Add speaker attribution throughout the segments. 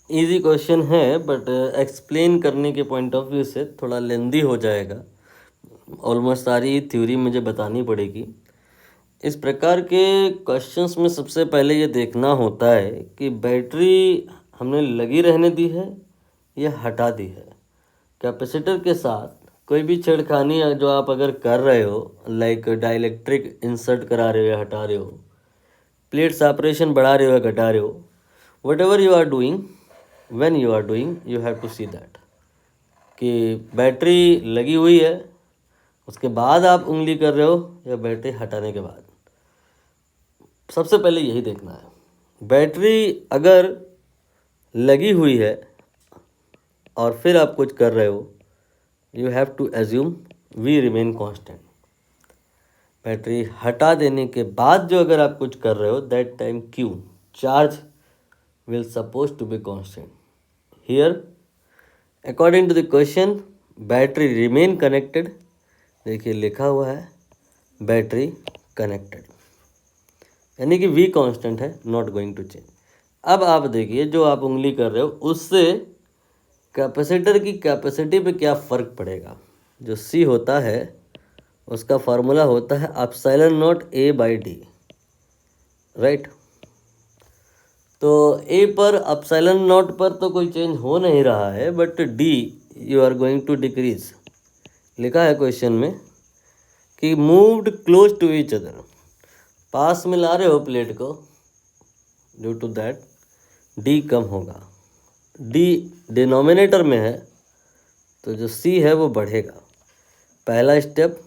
Speaker 1: Easy question है but explain करने के पॉइंट ऑफ व्यू से थोड़ा लेंदी हो जाएगा। ऑलमोस्ट सारी थ्योरी मुझे बतानी पड़ेगी। इस प्रकार के क्वेश्चंस में सबसे पहले ये देखना होता है कि बैटरी हमने लगी रहने दी है या हटा दी है। कैपेसिटर के साथ कोई भी छेड़खानी जो आप अगर कर रहे हो, लाइक डाइलेक्ट्रिक इंसर्ट करा रहे हो या हटा रहे हो, प्लेट सेपरेशन बढ़ा रहे हो या घटा रहे हो, whatever you are doing, when you are doing, you have to see that कि बैटरी लगी हुई है उसके बाद आप उंगली कर रहे हो या बैटरी हटाने के बाद। सबसे पहले यही देखना है। बैटरी अगर लगी हुई है और फिर आप कुछ कर रहे हो, you have to assume V remain constant. Battery हटा देने के बाद जो अगर आप कुछ कर रहे हो, that time Q charge will suppose to be constant. Here according to the question battery remain connected. देखिए लिखा हुआ है बैटरी कनेक्टेड, यानी कि वी कांस्टेंट है, नॉट गोइंग टू चेंज। अब आप देखिए जो आप उंगली कर रहे हो उससे कैपेसिटर की कैपेसिटी पे क्या फ़र्क पड़ेगा। जो सी होता है उसका फार्मूला होता है epsilon not a by D, right. तो ए पर एप्सिलॉन नॉट पर तो कोई चेंज हो नहीं रहा है, but d you are going to decrease. लिखा है क्वेश्चन में कि moved close to each other, पास में ला रहे हो प्लेट को, ड्यू टू दैट डी कम होगा। डी डिनोमिनेटर में है तो जो सी है वो बढ़ेगा। पहला स्टेप,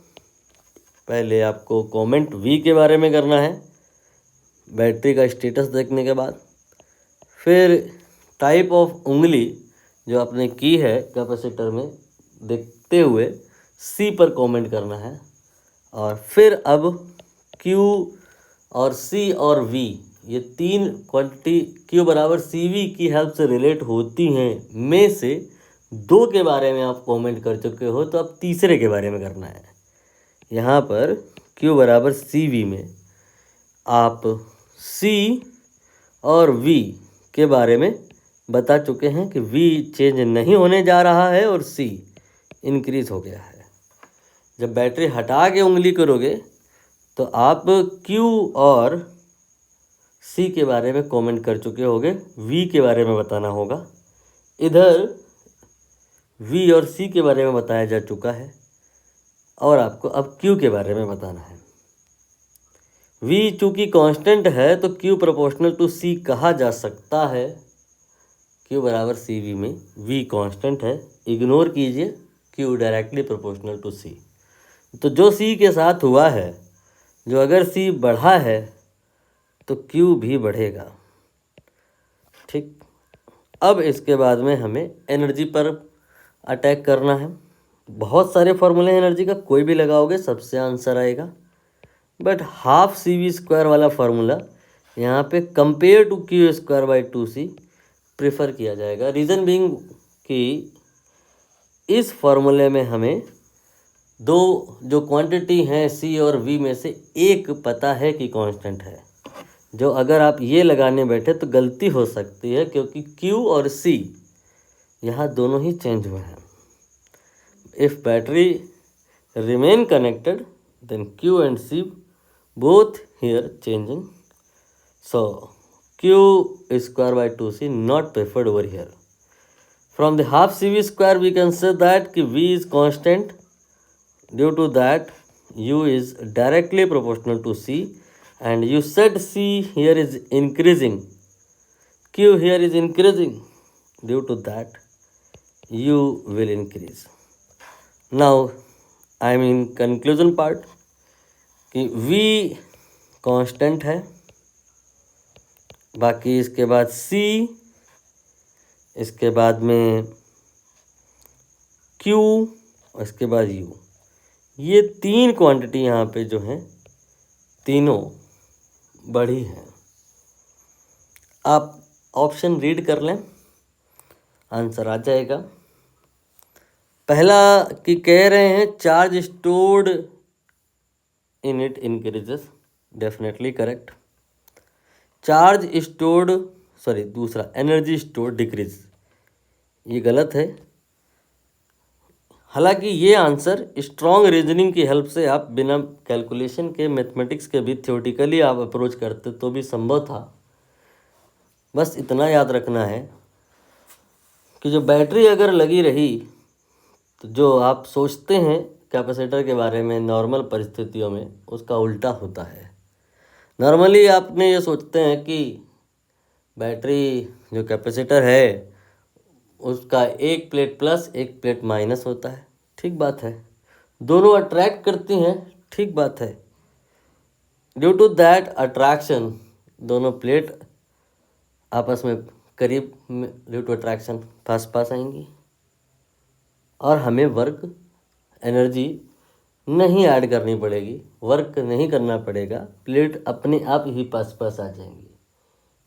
Speaker 1: पहले आपको कमेंट वी के बारे में करना है बैटरी का स्टेटस देखने के बाद। फिर टाइप ऑफ उंगली जो आपने की है कैपेसिटर में देखते हुए सी पर कमेंट करना है। और फिर अब क्यू और सी और वी, ये तीन क्वांटिटी क्यू बराबर सी वी की हेल्प से रिलेट होती हैं, में से दो के बारे में आप कमेंट कर चुके हो, तो अब तीसरे के बारे में करना है। यहाँ पर क्यू बराबर सी वी में आप सी और वी के बारे में बता चुके हैं कि वी चेंज नहीं होने जा रहा है और सी इंक्रीज हो गया है। जब बैटरी हटा के उंगली करोगे तो आप क्यू और सी के बारे में कमेंट कर चुके होगे, वी के बारे में बताना होगा। इधर वी और सी के बारे में बताया जा चुका है और आपको अब क्यू के बारे में बताना है। वी चूँकि कांस्टेंट है तो क्यू प्रोपोर्शनल टू सी कहा जा सकता है। क्यू बराबर सी वी में वी कांस्टेंट है, इग्नोर कीजिए, क्यू डायरेक्टली प्रोपोर्शनल टू सी। तो जो सी के साथ हुआ है, जो अगर सी बढ़ा है तो क्यू भी बढ़ेगा, ठीक। अब इसके बाद में हमें एनर्जी पर अटैक करना है। बहुत सारे फॉर्मूले हैं एनर्जी का, कोई भी लगाओगे सबसे आंसर आएगा, but half C V square वाला फार्मूला यहाँ पे compare to Q square by two C prefer किया जाएगा। रीज़न बीइंग कि इस फार्मूले में हमें दो जो क्वांटिटी हैं सी और वी में से एक पता है कि कांस्टेंट है, जो अगर आप ये लगाने बैठे तो गलती हो सकती है, क्योंकि क्यू और सी यहाँ दोनों ही चेंज हुए हैं। If battery remain connected then Q and C both here changing, so q square by 2c not preferred over here. From the half cv square we can say that कि v is constant, due to that u is directly proportional to c, and you said c here is increasing, q here is increasing, due to that u will increase. Now I am in conclusion part कि v constant है, बाकी इसके बाद c, इसके बाद में q, इसके बाद u, ये तीन क्वांटिटी यहाँ पे जो हैं तीनों बढ़ी हैं। आप ऑप्शन रीड कर लें, आंसर आ जाएगा। पहला कि कह रहे हैं charge stored in it increases, definitely correct. Charge stored sorry दूसरा एनर्जी स्टोर डिक्रीज, ये गलत है। हालांकि ये आंसर स्ट्रॉन्ग रीजनिंग की हेल्प से आप बिना कैलकुलेशन के, मैथमेटिक्स के भी थ्योरेटिकली आप अप्रोच करते तो भी संभव था। बस इतना याद रखना है कि जो बैटरी अगर लगी रही तो जो आप सोचते हैं कैपेसिटर के बारे में नॉर्मल परिस्थितियों में, उसका उल्टा होता है। नॉर्मली आपने ये सोचते हैं कि बैटरी जो कैपेसिटर है उसका एक प्लेट प्लस एक प्लेट माइनस होता है, ठीक बात है। दोनों अट्रैक्ट करती हैं, ठीक बात है। ड्यू टू दैट अट्रैक्शन दोनों प्लेट आपस में करीब ड्यू टू अट्रैक्शन पास पास आएंगी और हमें वर्क एनर्जी नहीं ऐड करनी पड़ेगी, वर्क नहीं करना पड़ेगा, प्लेट अपने आप ही पास पास आ जाएंगी।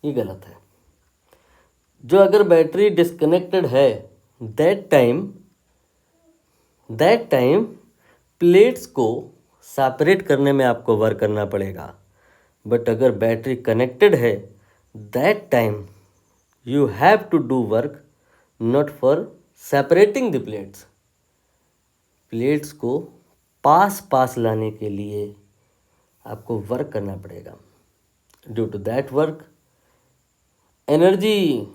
Speaker 1: ये गलत है। जो अगर बैटरी डिस्कनेक्टेड है दैट टाइम प्लेट्स को सेपरेट करने में आपको वर्क करना पड़ेगा। बट अगर बैटरी कनेक्टेड है that time you have to do work not for separating the plates. Plates को पास पास लाने के लिए आपको वर्क करना पड़ेगा। Due to that work energy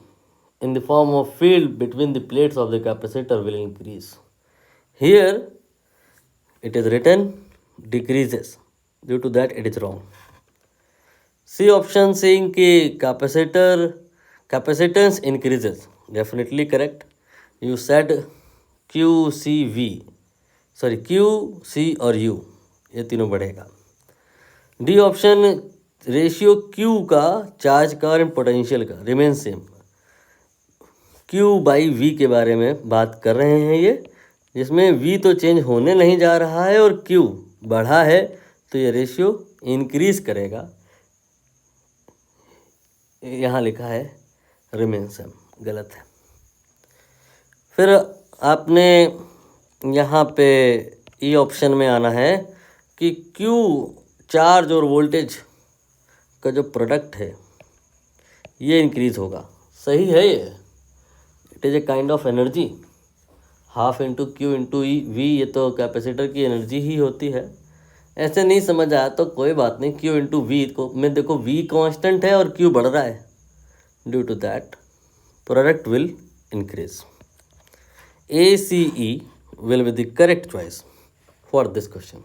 Speaker 1: in the form of field between the plates of the capacitor will increase. Here it is written decreases. Due to that it is wrong. C option saying कि capacitance increases. Definitely correct. You said QCV. Sorry QC और U ये तीनों बढ़ेगा। D option ratio Q का charge का और potential का remain same. Q/V के बारे में बात कर रहे हैं ये, जिसमें V तो चेंज होने नहीं जा रहा है और Q बढ़ा है, तो ये रेशियो इंक्रीज करेगा। यहाँ लिखा है रिमेन सेम, गलत है। फिर आपने यहाँ पे ई ऑप्शन में आना है कि Q चार्ज और वोल्टेज का जो प्रोडक्ट है ये इंक्रीज होगा। सही है ये, it is a kind of energy. Half into Q into V ये तो कैपेसिटर की एनर्जी ही होती है। ऐसे नहीं समझ आया तो कोई बात नहीं, Q इंटू V को मैं देखो V कांस्टेंट है और Q बढ़ रहा है, due to that product will increase. ACE will be the correct choice for this question.